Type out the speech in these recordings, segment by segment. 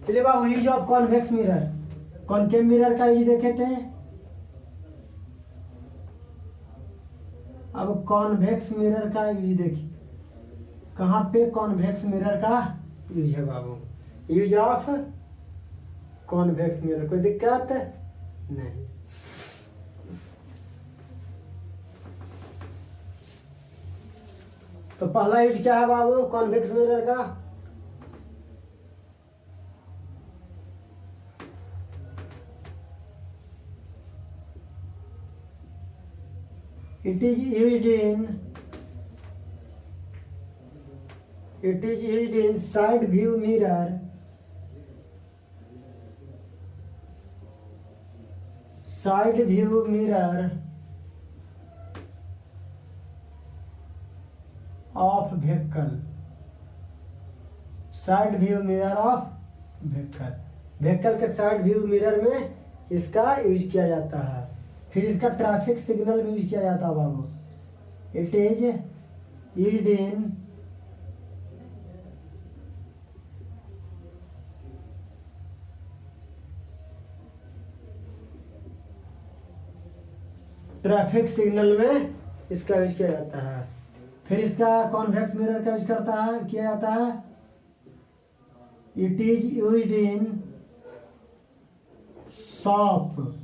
चलिए बाबू use of convex mirror, concave mirror का यूज देखे थे। अब कॉन्वेक्स मिरर का यूज देखिए, कहाँ पे कॉन्वेक्स मिरर का यूज है बाबू। यूज ऑफ कॉन्वेक्स मिरर, कोई दिक्कत नहीं। तो पहला यूज क्या है बाबू कॉन्वेक्स मिरर का? It is used in side view mirror, side view mirror of vehicle, side view mirror of vehicle, vehicle के साइड व्यू मिरर में इसका यूज किया जाता है। फिर इसका ट्रैफिक सिग्नल में यूज किया जाता है बाबू। It is used in traffic signal में इसका यूज किया जाता है। फिर इसका कॉन्वेक्स मिरर का यूज किया जाता है। It is used in shop,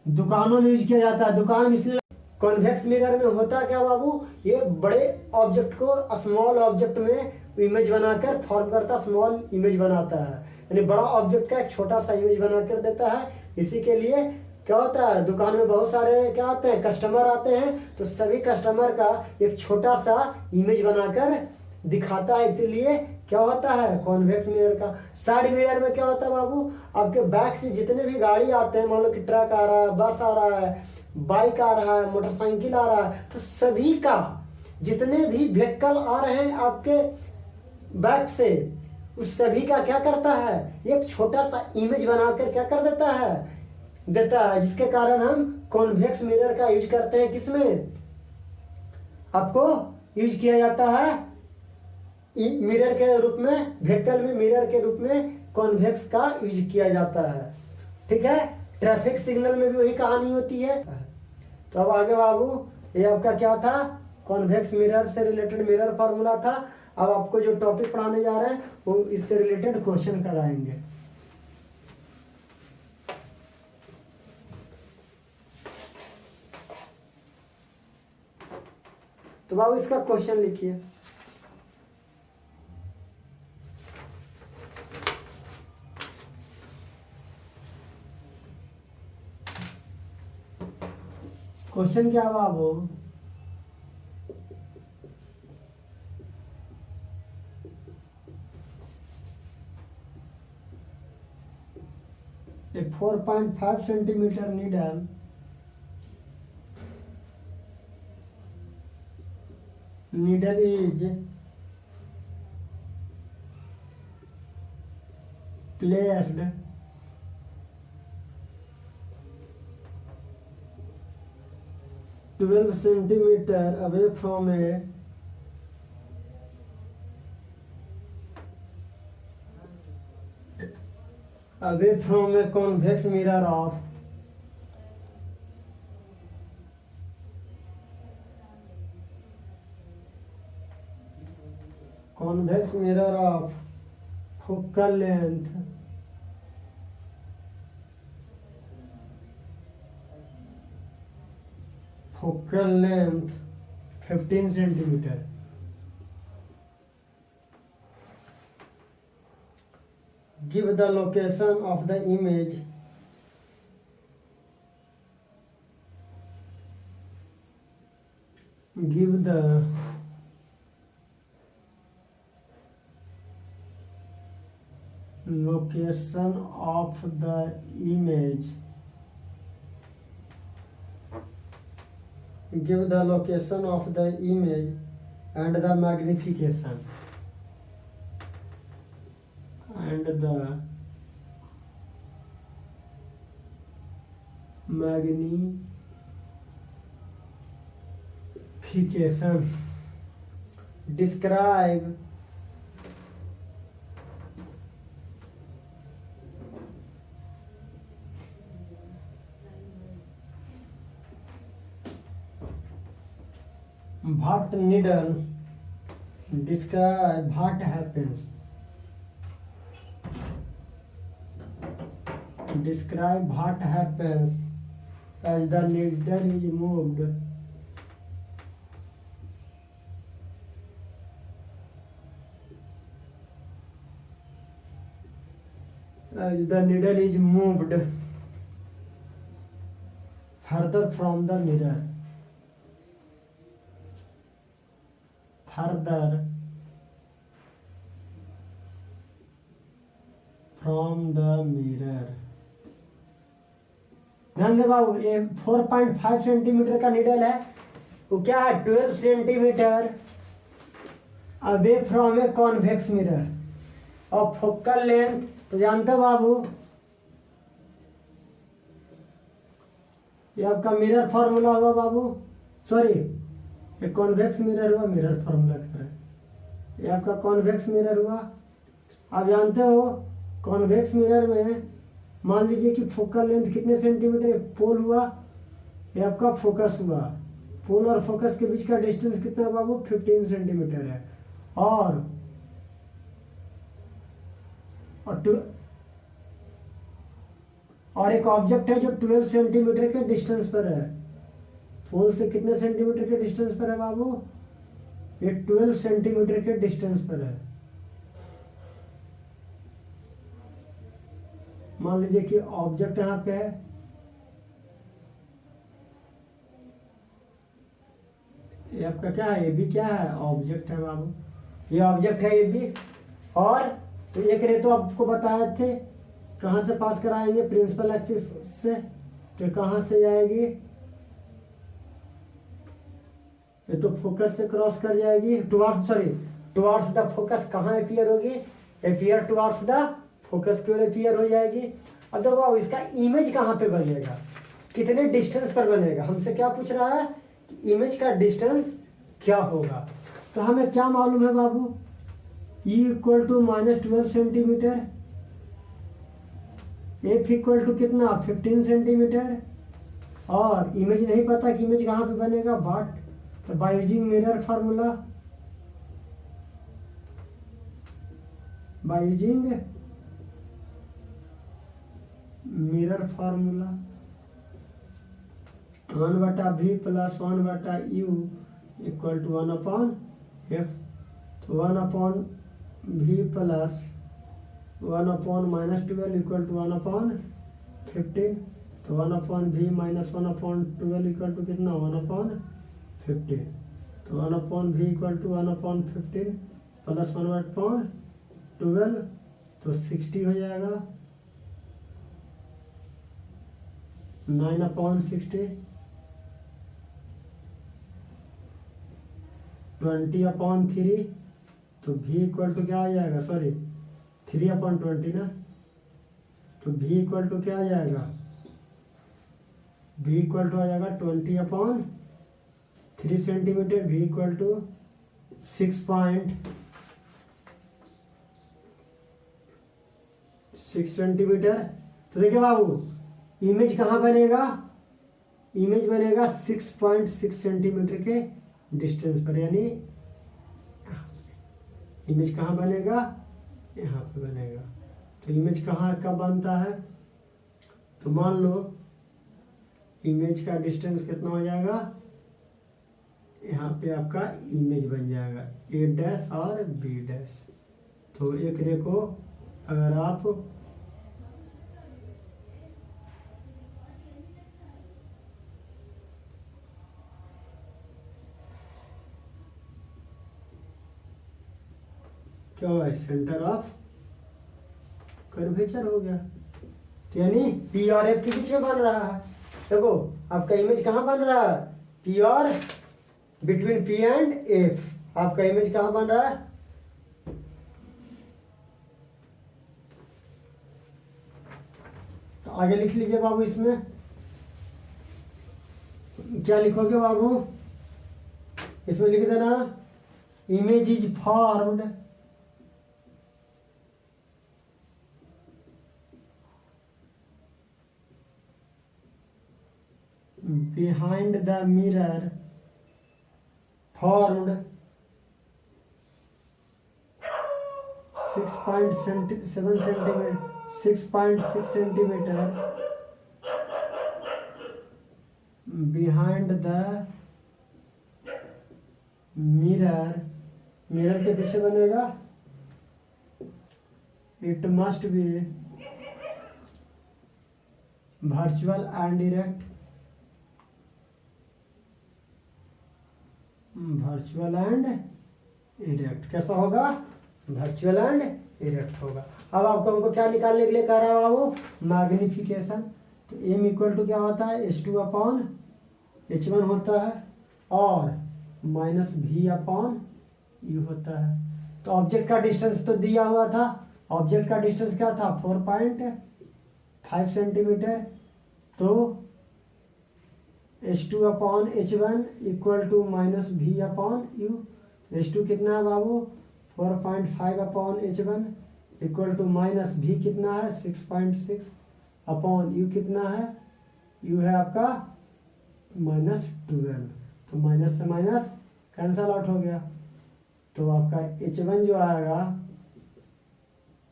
दुकानों में यूज किया जाता है। दुकान में इसलिए कॉन्वेक्स मिरर में होता क्या बाबू, ये बड़े ऑब्जेक्ट को स्मॉल ऑब्जेक्ट में इमेज बनाकर फॉर्म करता, स्मॉल इमेज बनाता है, यानी बड़ा ऑब्जेक्ट का एक छोटा सा इमेज बनाकर देता है। इसी के लिए क्या होता है, दुकान में बहुत सारे क्या आते हैं, कस्टमर आते हैं, तो सभी कस्टमर का एक छोटा सा इमेज बनाकर दिखाता है। इसीलिए क्या होता है कॉन्वेक्स मिरर का। साइड मिरर में क्या होता है बाबू, आपके बैक से जितने भी गाड़ी आते हैं, मान लो कि ट्रक आ रहा है, बस आ रहा है, बाइक आ रहा है, मोटरसाइकिल आ रहा है, तो सभी का जितने भी व्हीकल आ रहे हैं आपके बैक से, उस सभी का क्या करता है, एक छोटा सा इमेज बनाकर क्या कर देता है, जिसके कारण हम कॉन्वेक्स मिरर का यूज करते हैं। किसमें आपको यूज किया जाता है, मिरर के रूप में, व्हीकल में मिरर के रूप में कॉन्वेक्स का यूज किया जाता है। ठीक है, ट्रैफिक सिग्नल में भी वही कहानी होती है। तो अब आगे बाबू, ये आपका क्या था, कॉन्वेक्स मिरर से रिलेटेड मिरर फॉर्मूला था। अब आपको जो टॉपिक पढ़ाने जा रहे हैं वो इससे रिलेटेड क्वेश्चन कराएंगे। तो बाबू इसका क्वेश्चन लिखिए। क्वेश्चन क्या बाबू, a 4.5 centimeter needle is placed 12 centimeter away from a convex mirror of focal length 15 centimeter. Give the location of the image location of the image give the location of the image and the magnification describe what needle describe what happens, describe what happens as the needle is moved, as the needle is moved further from the mirror, further from the mirror। ध्यान दे बाबू, ये 4.5 centimetre का needle है, वो क्या है 12 centimetre away from a convex mirror, और focal length तो जानते हो बाबू, ये आपका मिरर फॉर्मूला हुआ बाबू, सॉरी ये कॉन्वेक्स मिरर हुआ, मिरर फॉर्मूला कह रहे हैं, ये आपका कॉन्वेक्स मिरर हुआ। आप जानते हो कॉन्वेक्स मिरर में मान लीजिए कि फोकल लेंथ कितने सेंटीमीटर, पोल हुआ, ये आपका फोकस हुआ, पोल और फोकस के बीच का डिस्टेंस कितना है बाबू 15 सेंटीमीटर है, और एक ऑब्जेक्ट है जो 12 सेंटीमीटर के डिस्टेंस पर है, पोल से कितने सेंटीमीटर के डिस्टेंस पर है बाबू, ये 12 सेंटीमीटर के डिस्टेंस पर है। मान लीजिए कि ऑब्जेक्ट यहां पे है, ये आपका क्या है, ये भी क्या है ऑब्जेक्ट है बाबू, ये ऑब्जेक्ट है ये भी, और तो एक रे तो आपको बताए थे कहां से पास कराएंगे, प्रिंसिपल एक्सिस से, तो कहां से जाएगी, ये तो फोकस से क्रॉस कर जाएगी टुवार्ड्स द फोकस, कहां अपीयर होगी, अपीयर टुवार्ड्स द फोकस की ओर अपीयर हो जाएगी। अब देखो बाबू इसका इमेज कहां पे बनेगा, कितने डिस्टेंस पर बनेगा, हमसे क्या पूछ रहा है कि इमेज का डिस्टेंस क्या होगा। तो हमें क्या मालूम है बाबू, E equal to -12 centimetre, F equal to कितना 15 सेंटीमीटर, और इमेज नहीं पता कि इमेज कहां पे बनेगा, बट तो by using mirror formula, by using mirror formula 1/v plus 1/u equal to 1/f, तो 1/v प्लस 1/-12 इक्वल टू 1/15, तो 1/v माइनस 1/12 इक्वल टू कितना 1/15, तो 1/v इक्वल टू 1/15 प्लस 1/12 तो 60 हो जाएगा, 9/60, 20/3, तो v इक्वल टू क्या आ जाएगा, सॉरी 3/20 ना, तो v इक्वल टू क्या आ जाएगा, v इक्वल टू आ जाएगा 20/3 centimetre, v equal to 6.6 centimetre. तो देखिए बाबू इमेज कहाँ बनेगा, इमेज बनेगा 6.6 सेंटीमीटर के डिस्टेंस पर, यानी इमेज कहाँ बनेगा, यहाँ पे बनेगा। तो इमेज कहाँ का बनता है, तो मान लो इमेज का डिस्टेंस कितना हो जाएगा, यहाँ पे आपका इमेज बन जाएगा ए डैश और बी डैश। तो एक रे को अगर आप क्या हुआ, सेंटर ऑफ कर्वेचर हो गया, तो यानी पी और एफ के बीच में बन रहा है। देखो आपका इमेज कहाँ बन रहा है, पी और बिटवीन पी एंड एफ, आपका इमेज कहाँ बन रहा है, तो आगे लिख लीजिए बाबू, इसमें क्या लिखोगे बाबू, इसमें लिख देना image is formed behind the mirror formed 6.6 centimeter behind the mirror के पीछे बनेगा, it must be virtual and erect, कैसा होगा? वर्चुअल एंड इरेक्ट होगा। अब आपको हमको क्या निकालने के लिए कह रहा है बाबू? मैग्निफिकेशन। तो m इक्वल टू क्या होता है? H2/H1 होता है और -v/u होता है। तो ऑब्जेक्ट का डिस्टेंस तो दिया हुआ था, ऑब्जेक्ट का डिस्टेंस क्या था? 4.5 सेंटीमीटर। तो H2/H1 equal to -v/u। H2 कितना है बाबू? 4.5/H1 इक्वल टू -v कितना है? 6.6/u कितना है? u है आपका -12। तो माइनस से माइनस कैंसल आउट हो गया। तो आपका H1 जो आएगा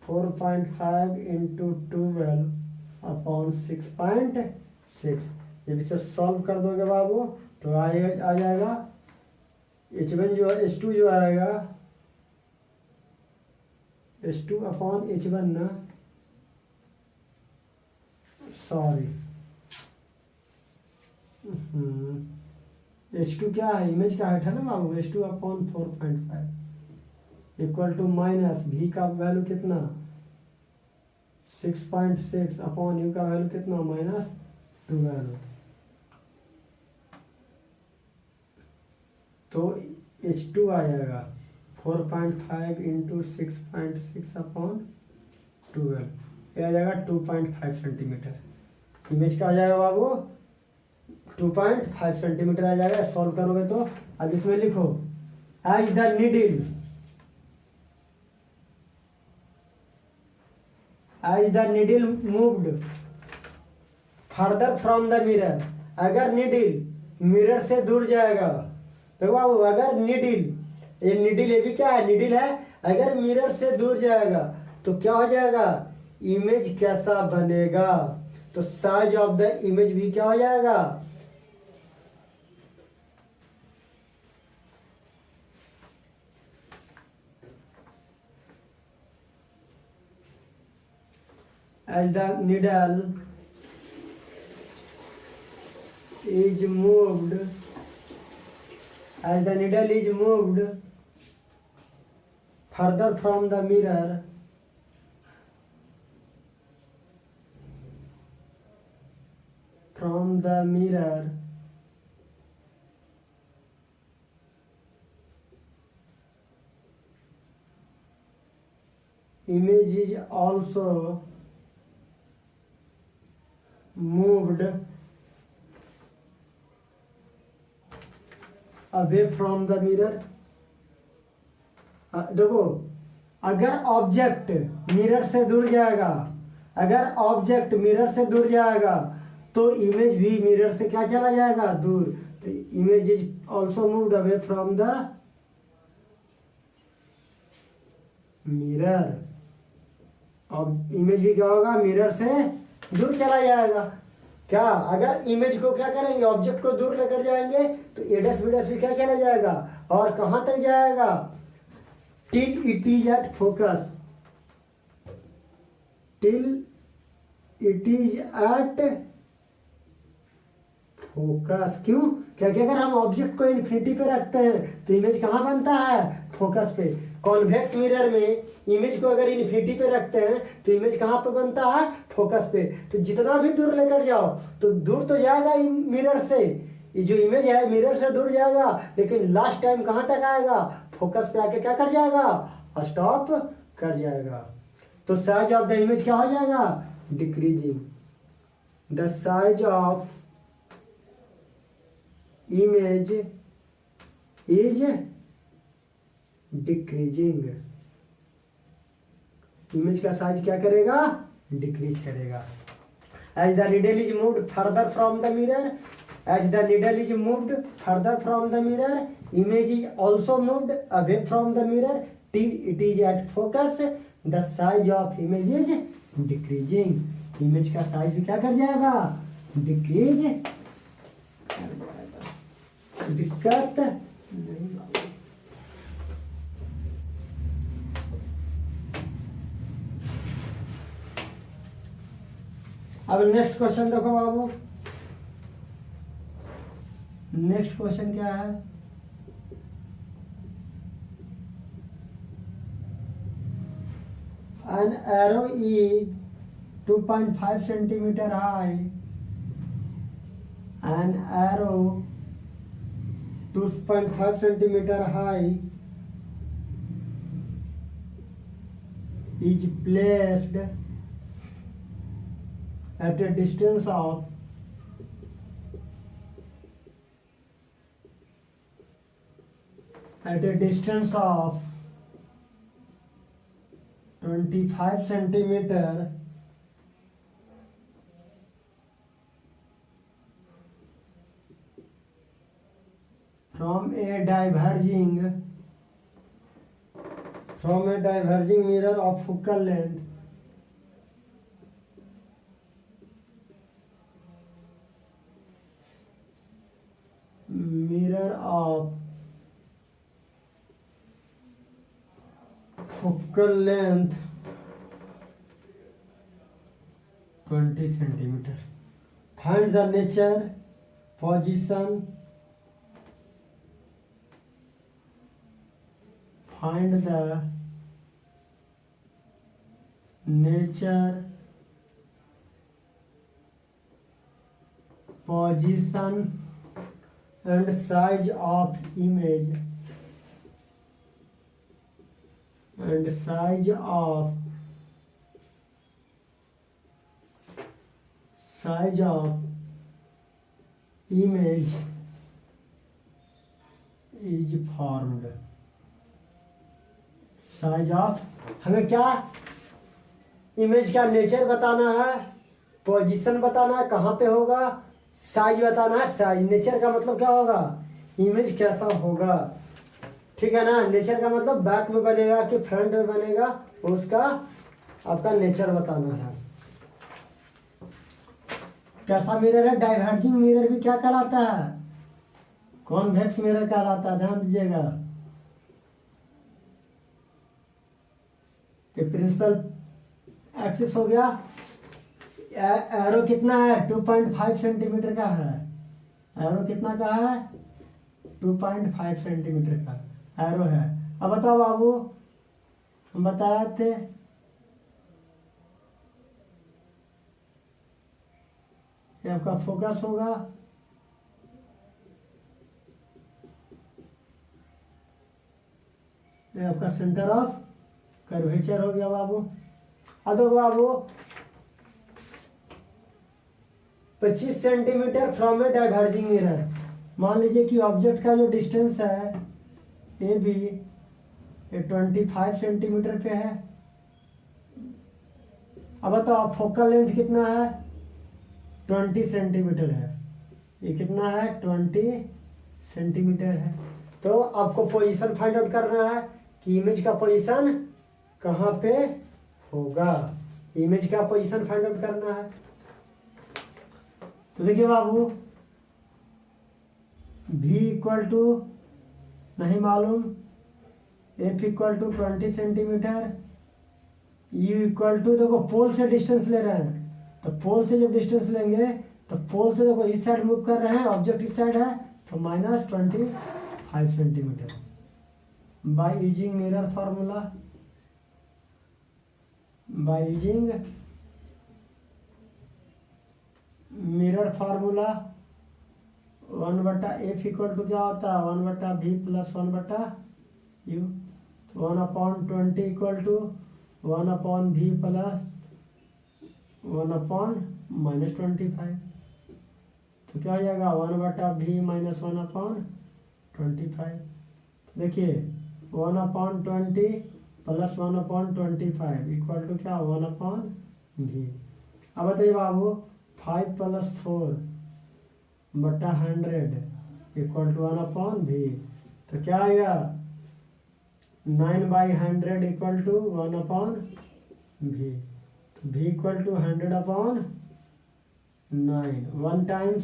4.5 इंटू 12/6.6। जब इसे सॉल्व कर दोगे बाबू तो आ जाएगा H1 जो है H2 जो आएगा H2/H1 ना, सॉरी H2 क्या है? इमेज का हाइट है ना बाबू, H2/4.5 equal to minus v का वैल्यू कितना? 6.6/u का वैल्यू कितना? -12। तो H2 आ जाएगा 4.5 इंटू 6.6/12, ये आ जाएगा 2.5 सेंटीमीटर। इमेज का आ जाएगा बाबू 2.5 सेंटीमीटर आ जाएगा। सॉल्व करोगे तो अब इसमें लिखो as the needle moved further from the mirror. अगर नीडल मिरर से दूर जाएगा तो बाबू, अगर नीडल ये भी क्या है? नीडल है। अगर मिरर से दूर जाएगा तो क्या हो जाएगा? इमेज कैसा बनेगा? तो साइज ऑफ द इमेज भी क्या हो जाएगा? as the needle is moved further from the mirror, image is also moved away from the mirror। देखो, अगर ऑब्जेक्ट मिरर से दूर जाएगा, तो इमेज भी मिरर से क्या चला जाएगा? दूर। तो image is also moved away from the mirror. अब इमेज भी क्या होगा? मिरर से दूर चला जाएगा। क्या अगर इमेज को क्या करेंगे? ऑब्जेक्ट को दूर लेकर जाएंगे तो एडस बीडस भी क्या चला जाएगा? और कहां तक जाएगा? Till it is at focus. क्यों? क्योंकि अगर हम ऑब्जेक्ट को इन्फिनिटी पे रखते हैं तो इमेज कहां बनता है? फोकस पे। कॉन्वेक्स मिरर में इमेज को अगर इन्फिनिटी पे रखते हैं तो इमेज कहां पे बनता है? फोकस पे। तो जितना भी दूर लेकर जाओ तो दूर तो जाएगा मिरर से, ये जो इमेज है मिरर से दूर जाएगा, लेकिन लास्ट टाइम कहां तक आएगा? फोकस पे आके क्या कर जाएगा? स्टॉप कर जाएगा। तो साइज ऑफ द इमेज क्या हो जाएगा? Decreasing. The size of image is decreasing. Image का साइज क्या करेगा? डिक्रीज करेगा। As the needle is moved further from the mirror, image is also moved away from the mirror till it is at focus, the size of image is decreasing. image का size भी क्या कर जाएगा, decrease कर जाएगा। दिक्कत नहीं बाबू। अब नेक्स्ट क्वेश्चन देखो बाबू, नेक्स्ट क्वेश्चन क्या है, an arrow is 2.5 centimeter high, an arrow 2.5 centimeter high is placed at a distance of 25 centimeter from a diverging mirror of focal length focal length 20 centimeter. Find the nature, position, find the nature, position and size of image and size of image is formed. Size of, हमें क्या image का nature बताना है, position बताना है कहाँ पे होगा, साइज बताना है। साइज, नेचर का मतलब क्या होगा, इमेज कैसा होगा, ठीक है ना। नेचर का मतलब बैक में बनेगा कि फ्रंट में बनेगा, उसका आपका नेचर बताना है। कैसा मिरर है, डाइवर्जिंग मिरर भी क्या कहलाता है, कॉन्वेक्स मिरर कहलाता है, ध्यान दीजिएगा। ये प्रिंसिपल एक्सिस हो गया। एरो कितना है, 2.5 सेंटीमीटर का है। एरो कितना का है, 2.5 सेंटीमीटर का एरो है। अब बताओ बाबू, हम बताए थे ये आपका फोकस होगा, ये आपका सेंटर ऑफ कर्वेचर हो गया बाबू। अब देखो बाबू, 25 centimetre from A diverging mirror. मान लीजिए कि ऑब्जेक्ट का जो डिस्टेंस है ए बी, ये 25 सेंटीमीटर पे है। अब बताओ फोकल लेंथ कितना है, 20 सेंटीमीटर है। ये कितना है, 20 सेंटीमीटर है। तो आपको पोजीशन फाइंड आउट करना है कि इमेज का पोजीशन कहाँ पे होगा, इमेज का पोजीशन फाइंड आउट करना है। तो देखिए बाबू, v इक्वल टू नहीं मालूम, f equal to 20 centimetre, u equal to, देखो पोल से डिस्टेंस ले रहे हैं, तो पोल से जब डिस्टेंस लेंगे तो पोल से देखो इस साइड मूव कर रहे हैं, ऑब्जेक्ट इस साइड है, तो -25 centimetre. By using mirror formula, by using mirror formula 1/f equal to क्या होता है, 1/v plus 1/u। 1/20 equal to 1/v plus 1/-25। तो क्या हो जाएगा, 1/v माइनस 1/25। देखिए 1/20 प्लस 1/25 इक्वल टू क्या, 1/v। अब बताइए बाबू, 5 प्लस 4/100 इक्वल टू 1/v। तो तो क्या आएगा 9/100 equal to 1/v। v equal to 100/9। 1 times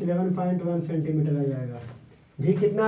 11.1 centimetre आ जाएगा। v कितना